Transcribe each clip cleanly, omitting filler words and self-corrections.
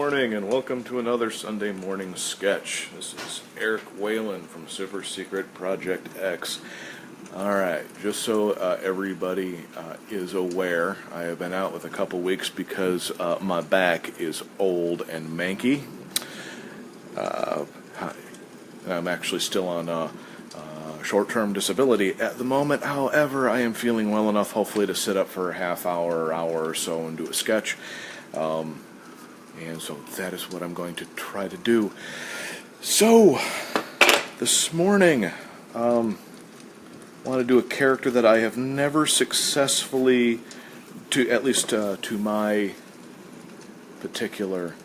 morning and welcome to another Sunday morning sketch. This is Eric Whalen from Super Secret Project X. Alright, just so everybody is aware, I have been out with a couple weeks because my back is old and manky. I'm actually still on short-term disability at the moment. However, I am feeling well enough hopefully to sit up for a half hour or hour or so and do a sketch. And so that is what I'm going to try to do. So, this morning, I want to do a character that I have never successfully, at least to my particular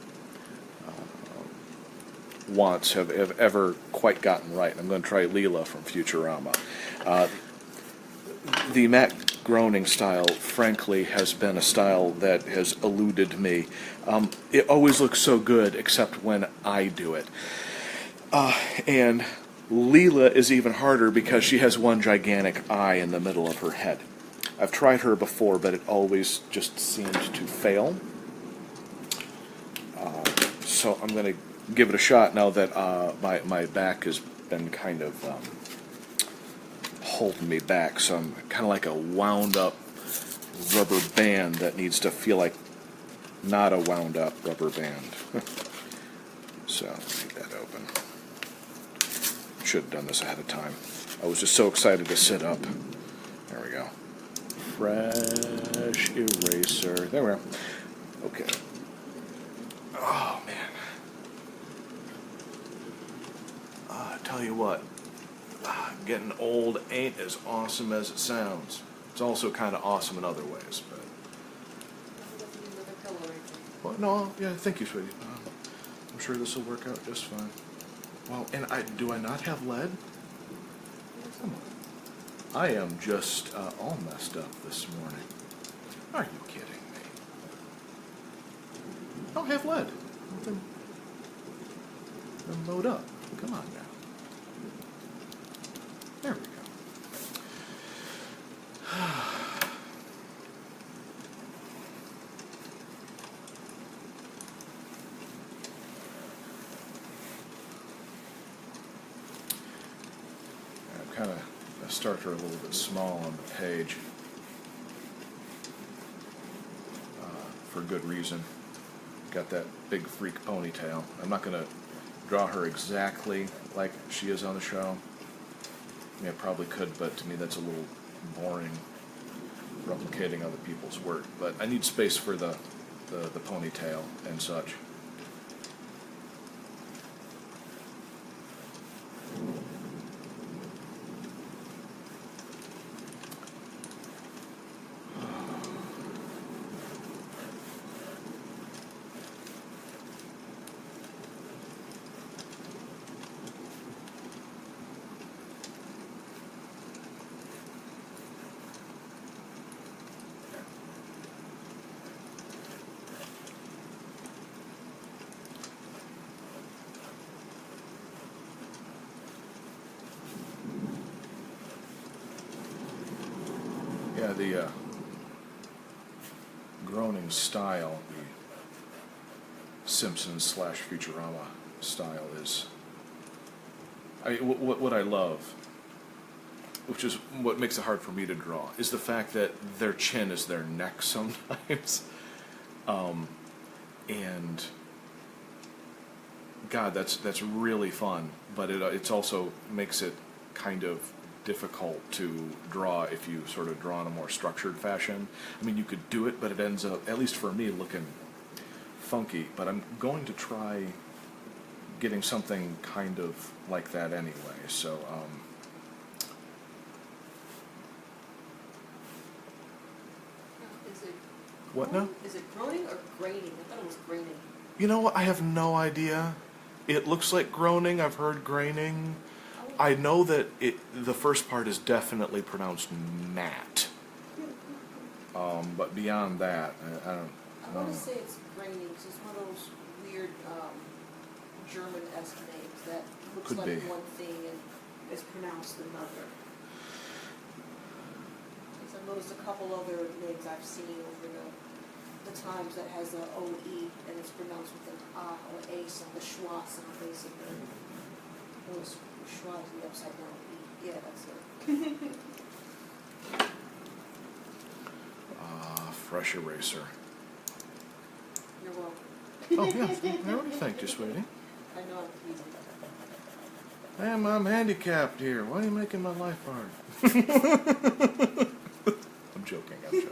wants, have ever quite gotten right. I'm going to try Leela from Futurama. The Matt Groening style, frankly, has been a style that has eluded me. It always looks so good, except when I do it. And Leela is even harder because she has one gigantic eye in the middle of her head. I've tried her before, but it always just seemed to fail. So I'm going to give it a shot now that my back has been kind of holding me back, so I'm kind of like a wound-up rubber band that needs to feel like not a wound-up rubber band. So, leave that open. Should have done this ahead of time. I was just so excited to sit up. There we go. Fresh eraser. There we are. Okay. Oh, man. I tell you what. Getting old ain't as awesome as it sounds. It's also kind of awesome in other ways, but... Well, no, yeah, thank you, sweetie. I'm sure this will work out just fine. Well, and do I not have lead? Come on. I am just all messed up this morning. Are you kidding me? I don't have lead. Then load up. Come on now. There we go. I'm kind of going to start her a little bit small on the page for good reason. Got that big freak ponytail. I'm not going to draw her exactly like she is on the show. I mean, I probably could, but to me that's a little boring, replicating other people's work. But I need space for the ponytail and such. Yeah, the Groening style, the Simpsons/Futurama style is, what I love, which is what makes it hard for me to draw, is the fact that their chin is their neck sometimes. And God, that's really fun, but it's also makes it kind of difficult to draw if you sort of draw in a more structured fashion. I mean, you could do it, but it ends up, at least for me, looking funky. But I'm going to try getting something kind of like that anyway. So, Is it what now? Is it groaning or graining? I thought it was graining. You know what? I have no idea. It looks like groaning. I've heard graining. I know that the first part is definitely pronounced Matt. But beyond that, I don't know. I want to say it's graining because it's one of those weird German-esque names that looks Could like be. one thing and is pronounced another. Because I've noticed a couple other names I've seen over the the times that has a O-E and it's pronounced with an A or A sound, the schwa sound basically. Or schwa is the upside down E. Yeah, that's it. Fresh eraser. You're welcome. Oh, yeah, I already thanked you, sweetie. I know I'm pleasing. I'm handicapped here. Why are you making my life hard? I'm joking. Okay, you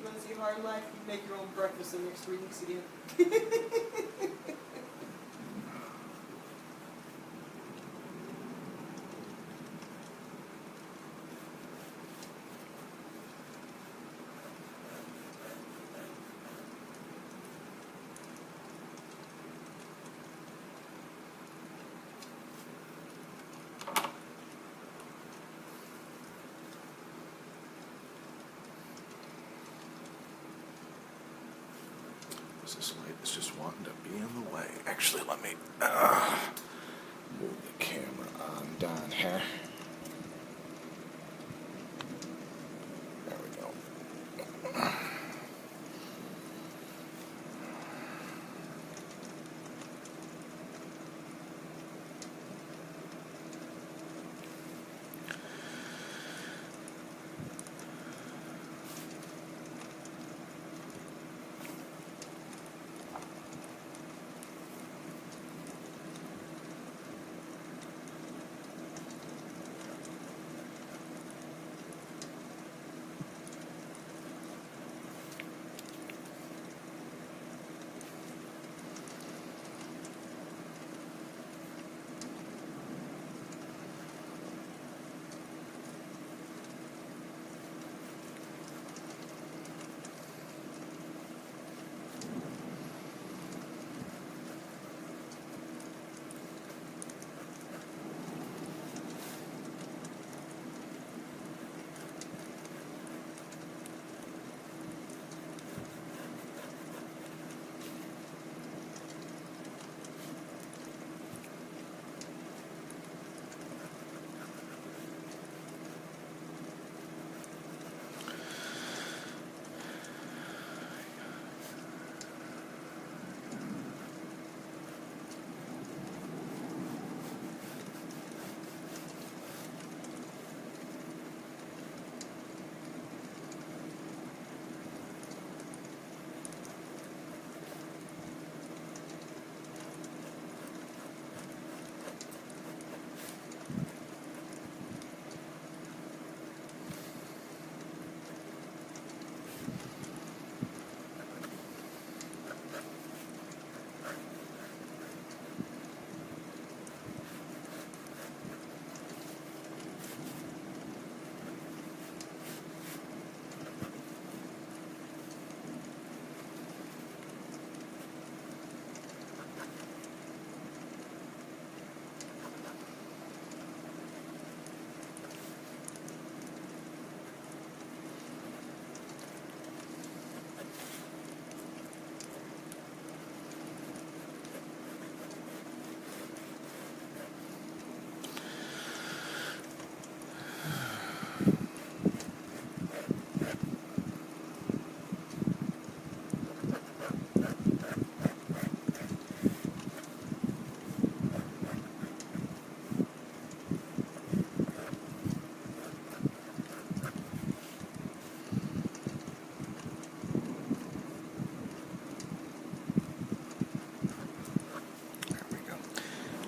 want to see a hard life? You make your own breakfast the next 3 weeks again. This light is just wanting to be in the way. Actually, let me move the camera on down here. There we go.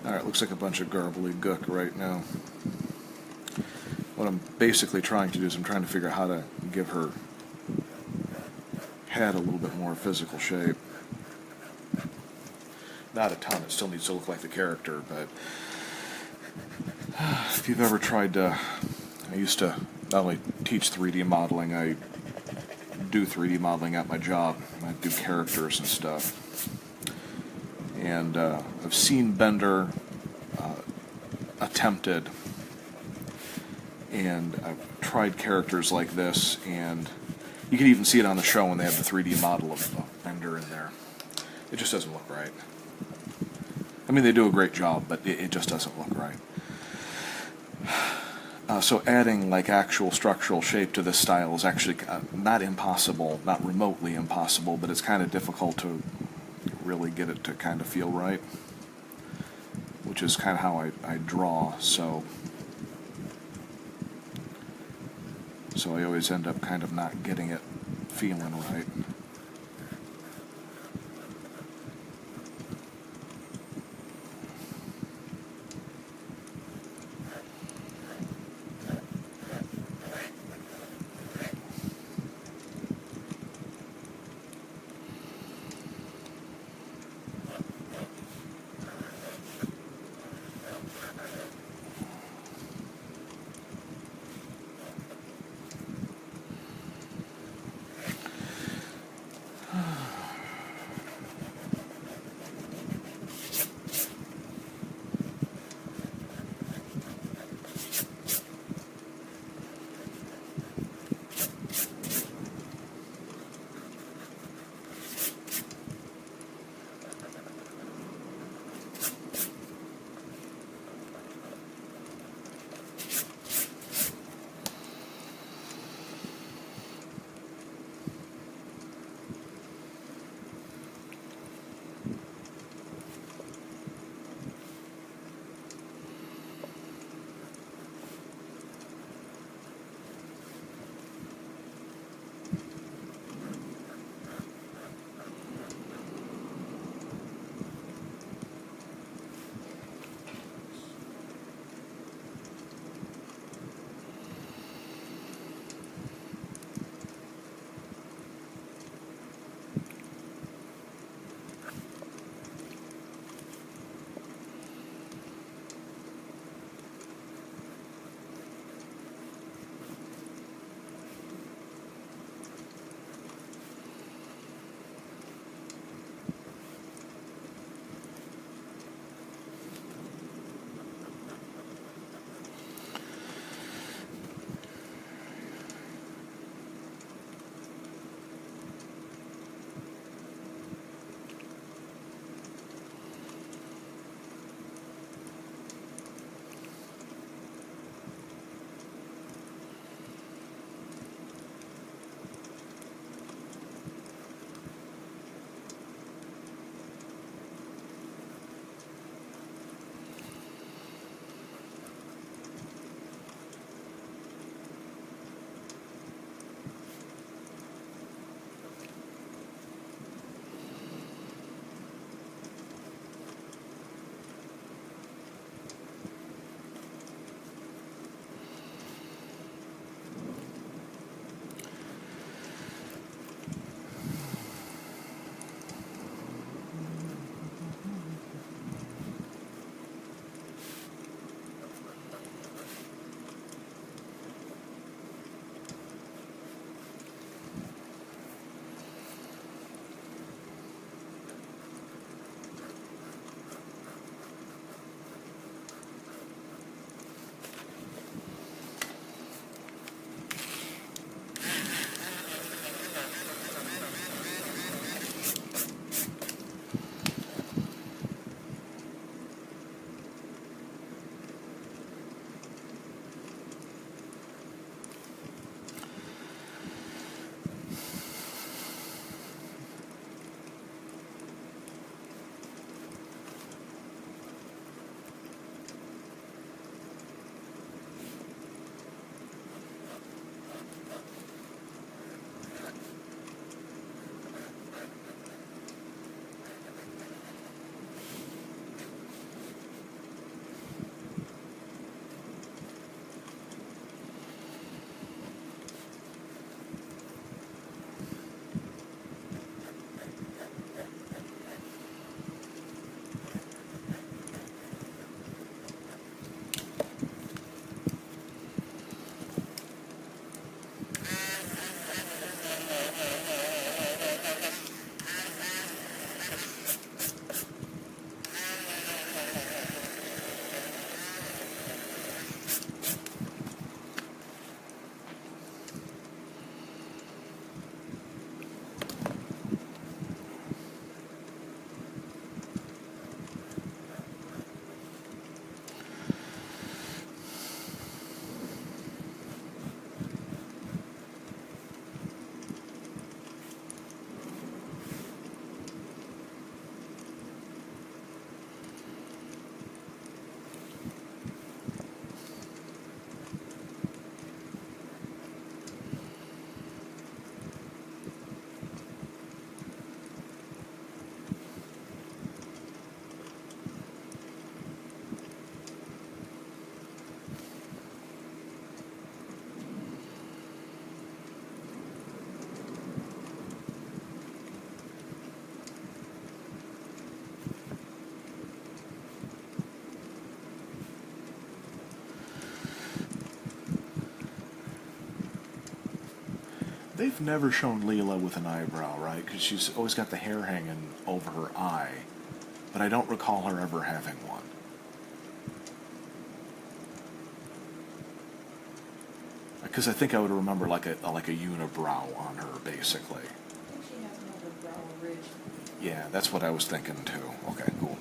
Alright, looks like a bunch of gook right now. What I'm basically trying to do is I'm trying to figure out how to give her head a little bit more physical shape. Not a ton, it still needs to look like the character, but if you've ever tried to... I used to not only teach 3D modeling, I do 3D modeling at my job. I do characters and stuff. And I've seen Bender attempted, and I've tried characters like this, and you can even see it on the show when they have the 3D model of Bender in there. It just doesn't look right. I mean, they do a great job, but it just doesn't look right. So adding like actual structural shape to this style is actually not impossible, not remotely impossible, but it's kind of difficult to really get it to kind of feel right, which is kind of how I draw, so I always end up kind of not getting it feeling right. They've never shown Leela with an eyebrow, right? Because she's always got the hair hanging over her eye. But I don't recall her ever having one. Because I think I would remember like a unibrow on her, basically. I think she has another brow ridge. Yeah, that's what I was thinking too. Okay, cool.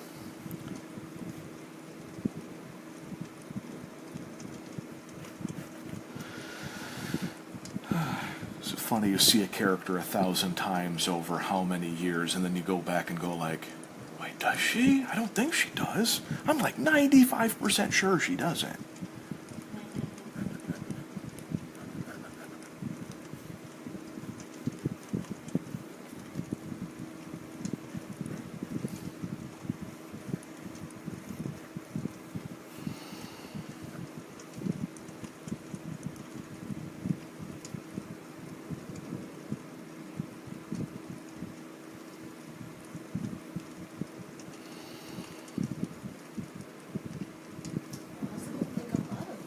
It's funny, you see a character 1,000 times over how many years, and then you go back and go like, wait, does she? I don't think she does. I'm like 95% sure she doesn't. Honestly, I think a lot of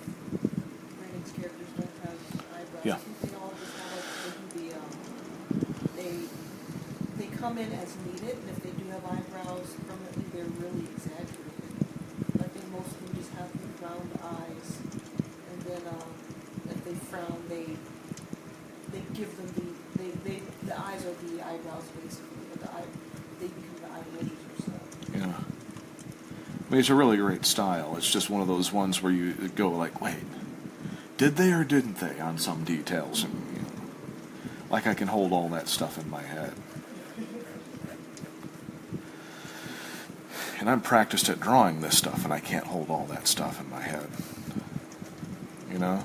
Brandon's characters don't have eyebrows. Yeah. I think they all just have like they come in as needed, and if they do have eyebrows permanently, they're really exaggerated. I think most of them just have the round eyes, and then if they frown, they give them the eyes are the eyebrows basically, but they become the eye lasers or so. Yeah. I mean, it's a really great style. It's just one of those ones where you go like, wait, did they or didn't they on some details? And, you know, like I can hold all that stuff in my head. And I'm practiced at drawing this stuff, and I can't hold all that stuff in my head. You know?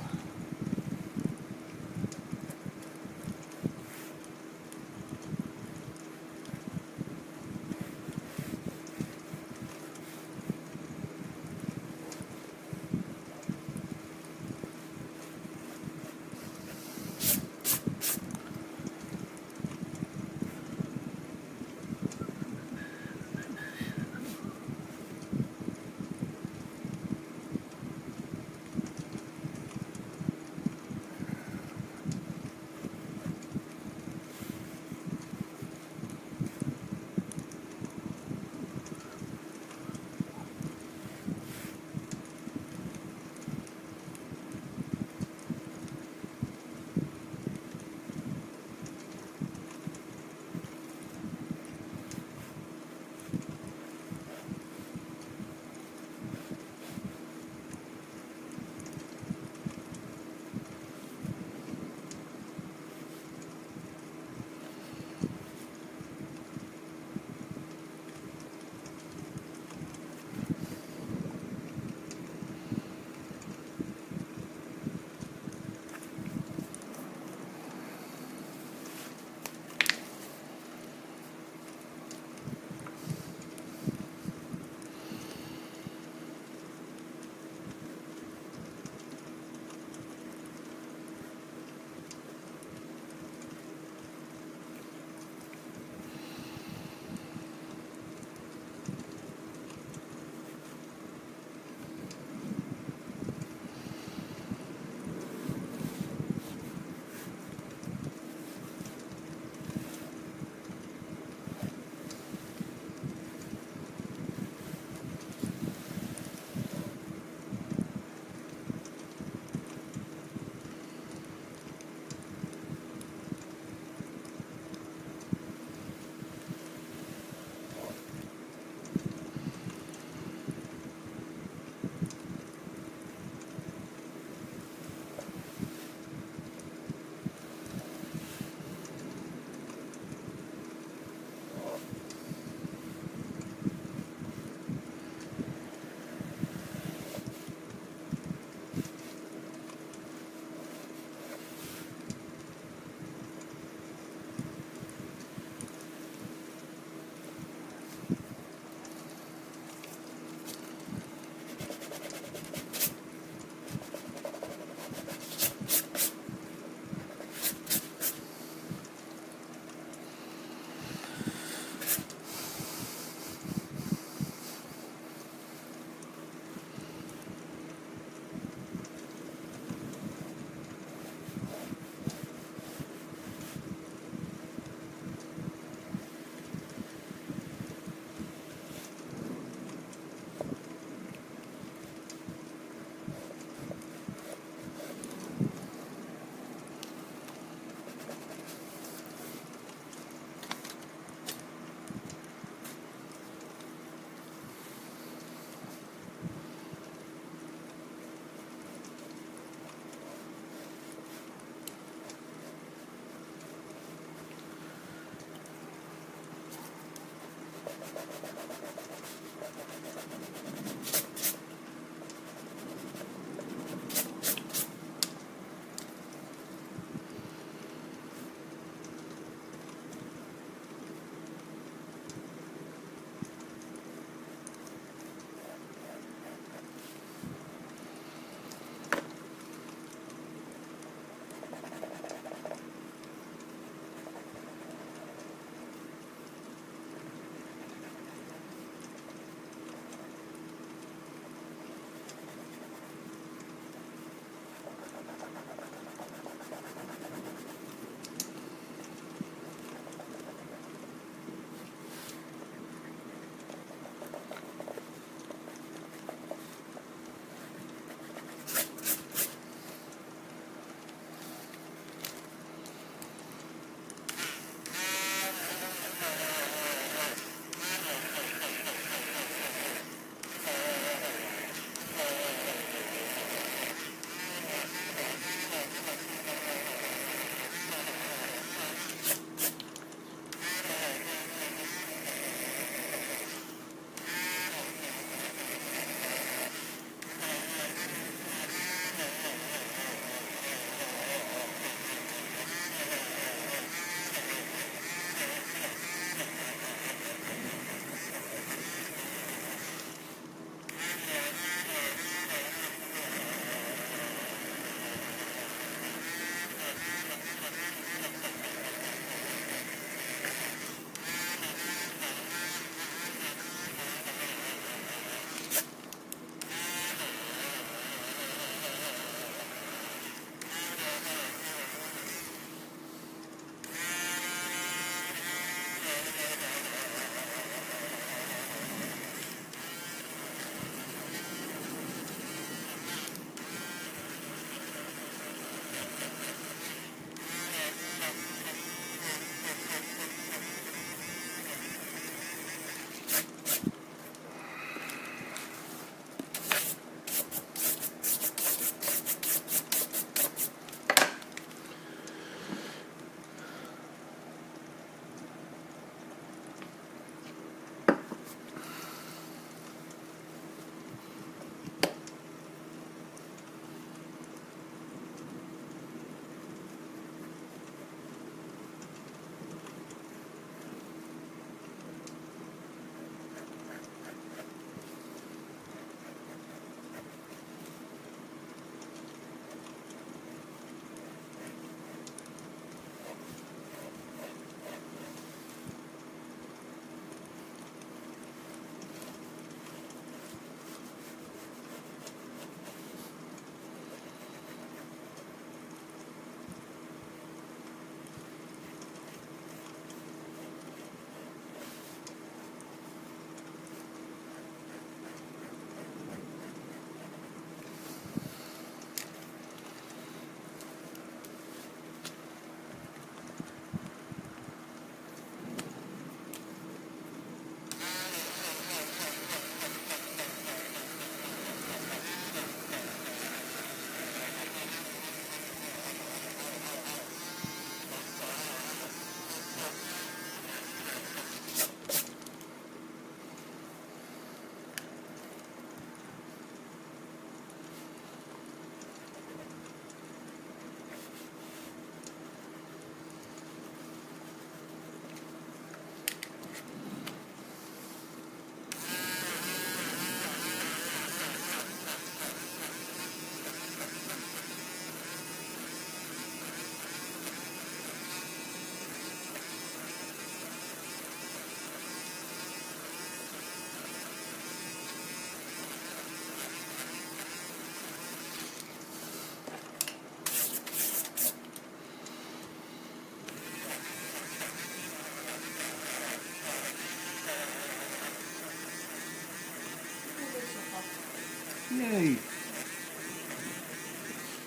Yay!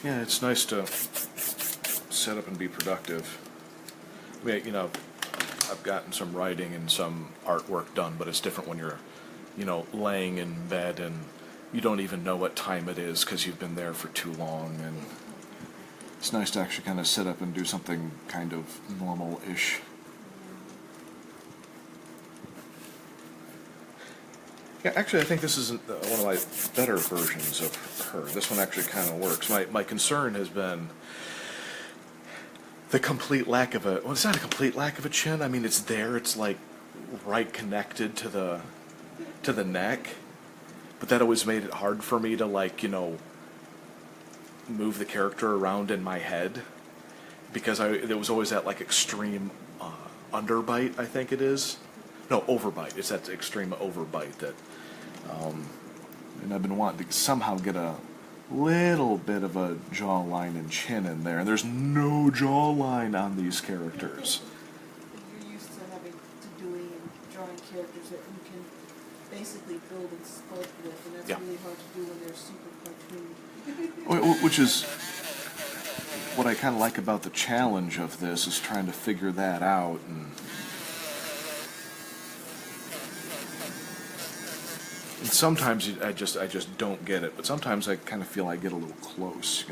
Yeah, it's nice to set up and be productive. I mean, I've gotten some writing and some artwork done, but it's different when you're, laying in bed and you don't even know what time it is because you've been there for too long. And it's nice to actually kind of sit up and do something kind of normal-ish. Yeah, actually, I think this is one of my better versions of her. This one actually kind of works. My concern has been the complete lack of a. Well, it's not a complete lack of a chin. I mean, it's there. It's like right connected to the neck, but that always made it hard for me to move the character around in my head because there was always that like extreme underbite. I think it is. No, overbite. It's that extreme overbite that. And I've been wanting to somehow get a little bit of a jawline and chin in there, and there's no jawline on these characters. You're used to having to doing and drawing characters that you can basically build and sculpt with, and that's Yeah. really hard to do when they're super cartoony. Which is what I kind of like about the challenge of this, is trying to figure that out. And sometimes I just don't get it, but sometimes I kind of feel I get a little close,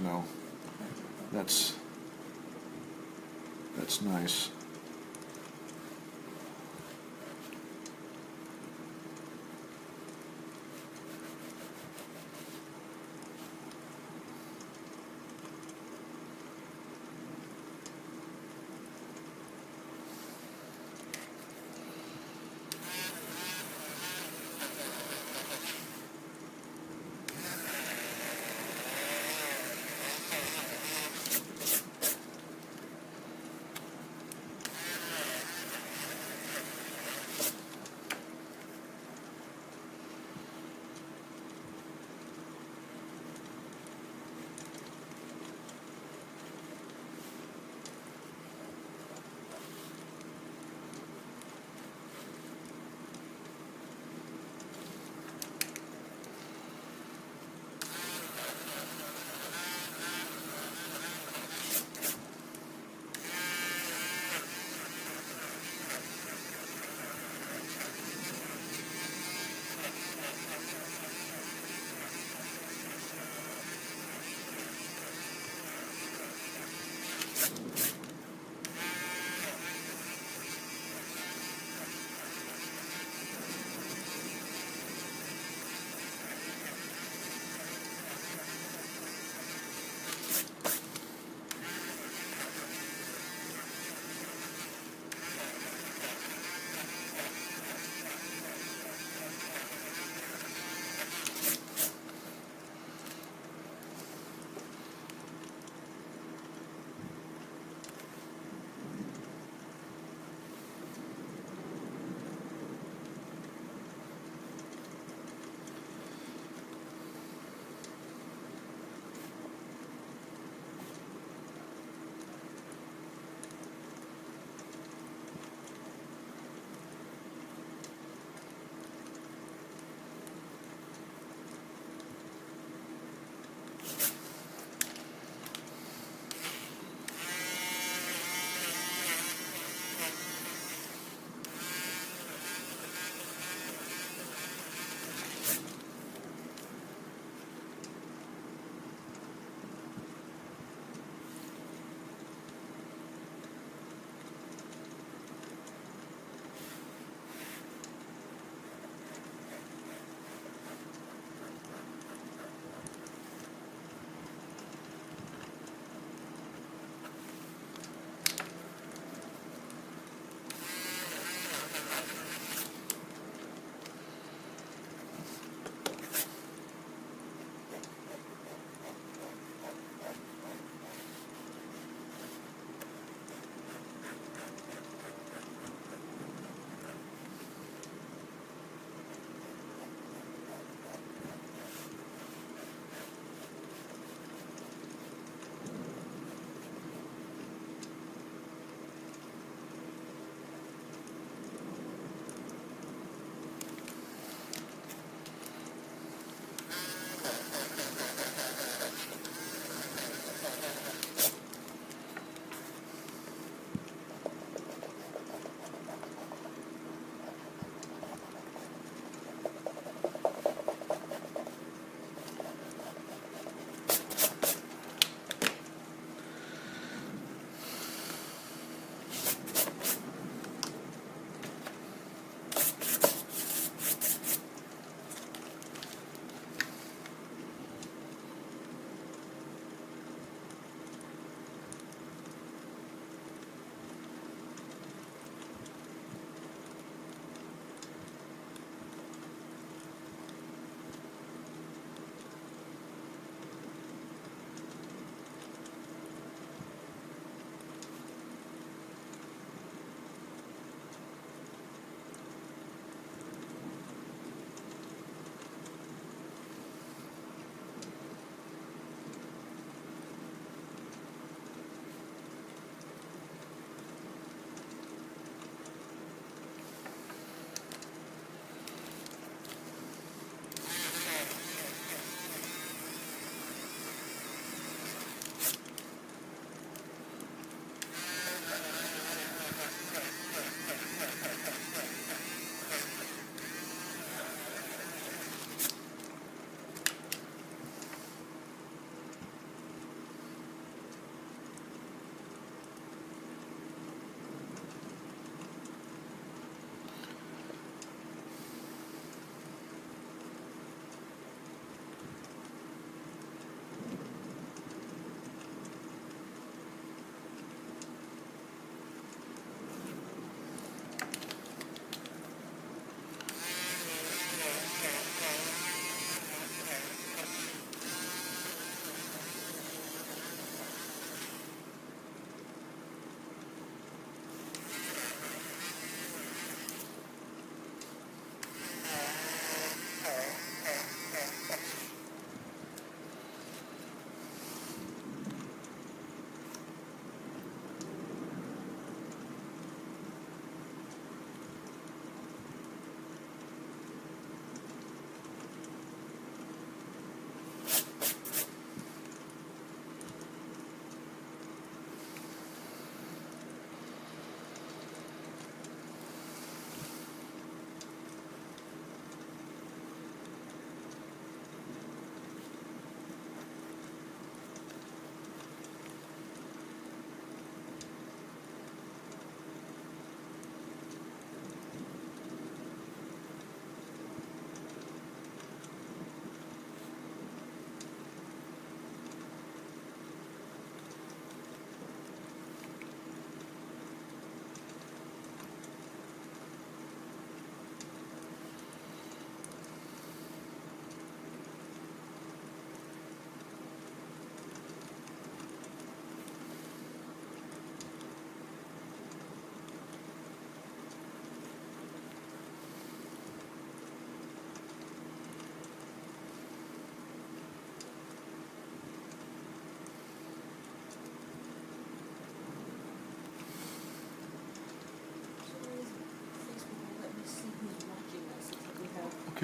That's nice.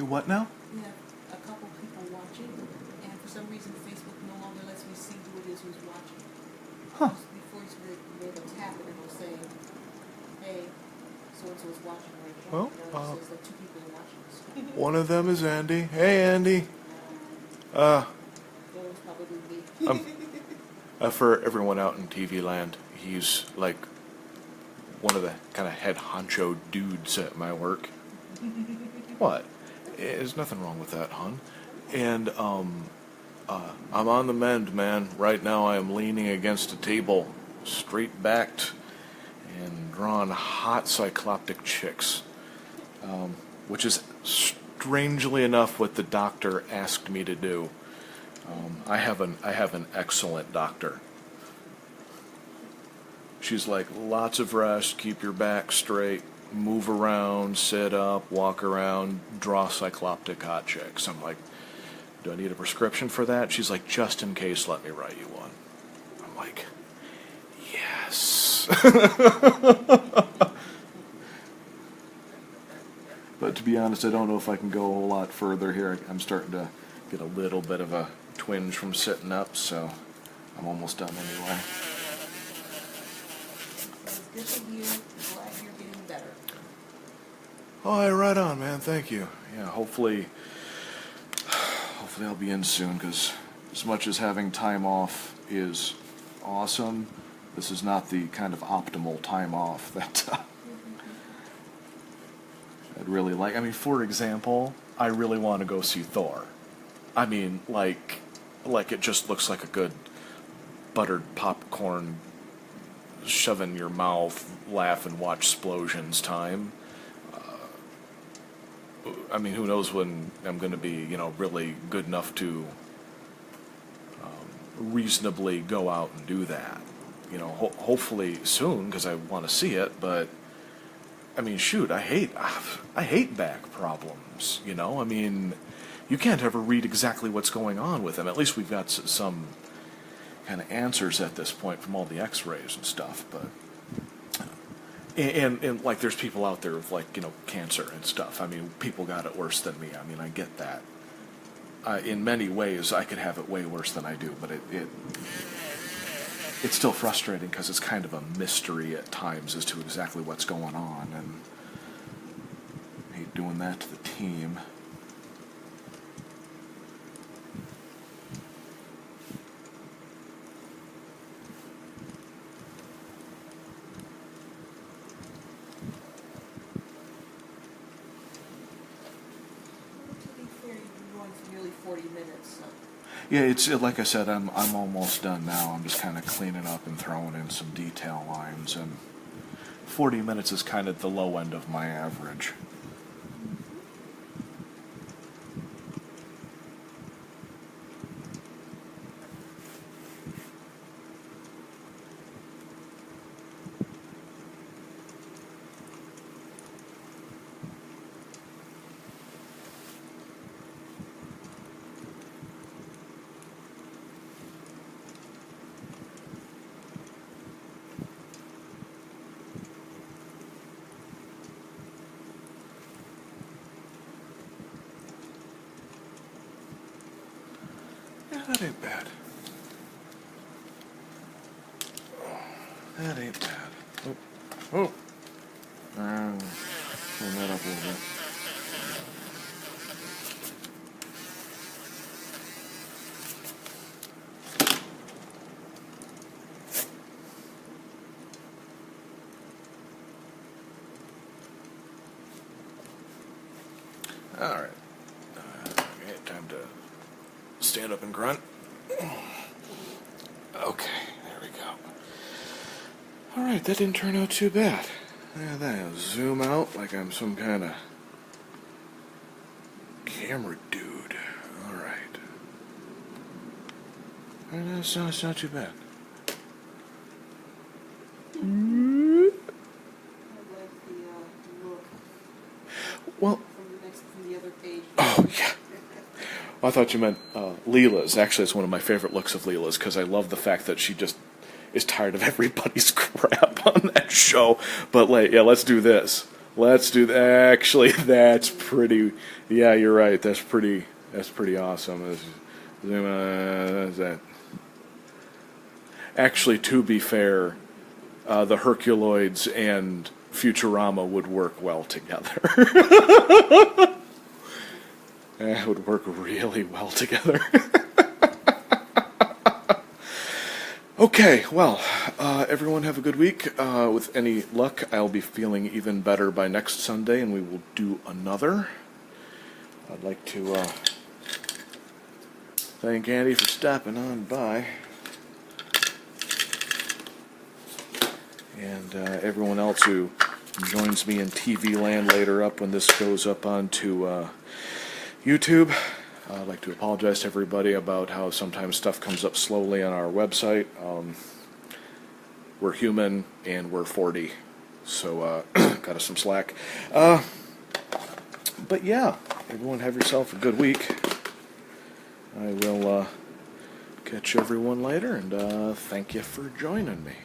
Do what now? We have a couple people watching, and for some reason Facebook no longer lets me see who it is who's watching. Huh. Before it's made a tap and it'll say, hey, so-and-so is watching right now. Well, Now it says that two people are watching this. One of them is Andy. Hey, Andy. That was probably me. For everyone out in TV land, he's like one of the kind of head honcho dudes at my work. What? There's nothing wrong with that, hon. And I'm on the mend, man. Right now I am leaning against a table, straight-backed, and drawing hot cycloptic chicks, which is strangely enough what the doctor asked me to do. I have an excellent doctor. She's like, lots of rest, keep your back straight, move around, sit up, walk around, draw cycloptic hot chicks. I'm like, do I need a prescription for that? She's like, just in case, let me write you one. I'm like, yes. But to be honest, I don't know if I can go a whole lot further here. I'm starting to get a little bit of a twinge from sitting up, so I'm almost done anyway. It's good to hear. I'm glad you're getting better. Oh, yeah, right on, man. Thank you. Yeah, hopefully I'll be in soon, because as much as having time off is awesome, this is not the kind of optimal time off that I'd really like. I mean, for example, I really want to go see Thor. I mean, like it just looks like a good buttered popcorn, shove in your mouth, laugh and watch explosions time. I mean, who knows when I'm going to be, really good enough to reasonably go out and do that. Hopefully soon, because I want to see it. But I mean, shoot, I hate back problems. I mean, you can't ever read exactly what's going on with them. At least we've got some kind of answers at this point from all the X-rays and stuff. But and like, there's people out there with cancer and stuff. I mean, people got it worse than me. I mean, I get that. In many ways, I could have it way worse than I do, but it's still frustrating because it's kind of a mystery at times as to exactly what's going on, and I hate doing that to the team. To be fair, you've been going for nearly 40 minutes, so. Yeah, it's like I said, I'm almost done now. I'm just kind of cleaning up and throwing in some detail lines, and 40 minutes is kind of the low end of my average. Yeah, that ain't bad. That ain't bad. Oh. Turn that up a little bit. All right. Okay, time to stand up and grunt. Okay, there we go. All right, that didn't turn out too bad. Yeah, that zoom out like I'm some kind of camera dude. All right. It's not too bad. I like the look Well, from the other page. oh yeah. Well, I thought you meant Leela's. Actually, it's one of my favorite looks of Leela's because I love the fact that she just is tired of everybody's crap on that show. But yeah, let's do this. Let's do that. Actually, that's pretty. Yeah, you're right. That's pretty awesome. That. Actually, to be fair, the Herculoids and Futurama would work well together. It would work really well together. Okay, well, everyone have a good week. With any luck, I'll be feeling even better by next Sunday, and we will do another. I'd like to thank Andy for stopping on by. And everyone else who joins me in TV land later up when this goes up onto YouTube. I'd like to apologize to everybody about how sometimes stuff comes up slowly on our website. We're human and we're 40, so got us some slack. But yeah, everyone have yourself a good week. I will catch everyone later, and thank you for joining me.